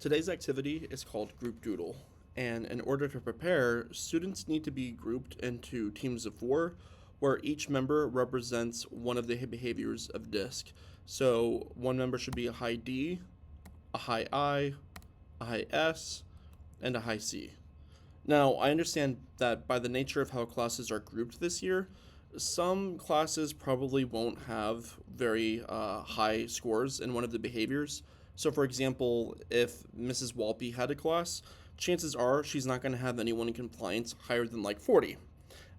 Today's activity is called Group Doodle, and in order to prepare, students need to be grouped into teams of four, where each member represents one of the behaviors of DISC. So one member should be a high D, a high I, a high S, and a high C. Now, I understand that by the nature of how classes are grouped this year, some classes probably won't have very high scores in one of the behaviors. So, for example, if Mrs. Walpe had a class, chances are she's not going to have anyone in compliance higher than like 40.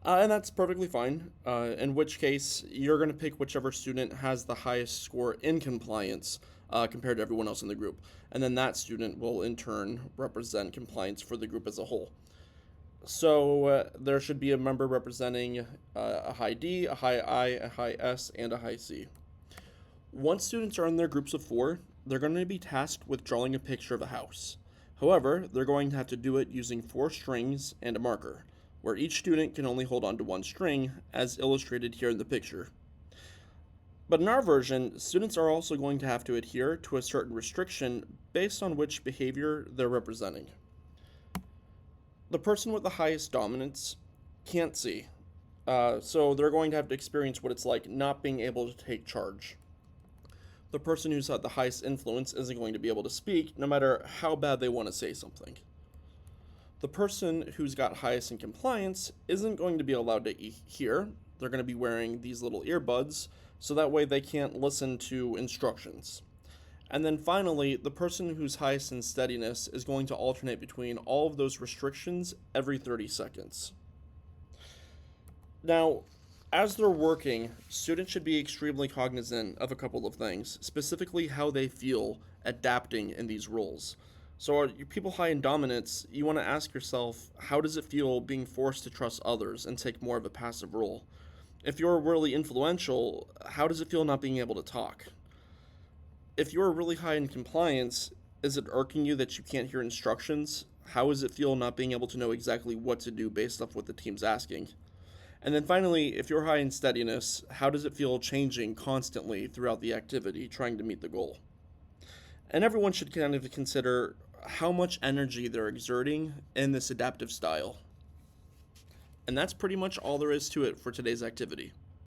And that's perfectly fine, in which case you're going to pick whichever student has the highest score in compliance compared to everyone else in the group. And then that student will in turn represent compliance for the group as a whole. So there should be a member representing a high D, a high I, a high S, and a high C. Once students are in their groups of four, they're going to be tasked with drawing a picture of a house. However, they're going to have to do it using 4 strings and a marker, where each student can only hold on to 1 string, as illustrated here in the picture. But in our version, students are also going to have to adhere to a certain restriction based on which behavior they're representing. The person with the highest dominance can't see, so they're going to have to experience what it's like not being able to take charge. The person who's had the highest influence isn't going to be able to speak, no matter how bad they want to say something. The person who's got highest in compliance isn't going to be allowed to hear. They're going to be wearing these little earbuds, so that way they can't listen to instructions. And then finally, the person who's highest in steadiness is going to alternate between all of those restrictions every 30 seconds. Now, as they're working, students should be extremely cognizant of a couple of things, specifically how they feel adapting in these roles. So are you people high in dominance, you want to ask yourself, how does it feel being forced to trust others and take more of a passive role? If you're really influential, how does it feel not being able to talk? If you're really high in compliance, is it irking you that you can't hear instructions? How does it feel not being able to know exactly what to do based off what the team's asking? And then finally, if you're high in steadiness, how does it feel changing constantly throughout the activity, trying to meet the goal? And everyone should kind of consider how much energy they're exerting in this adaptive style. And that's pretty much all there is to it for today's activity.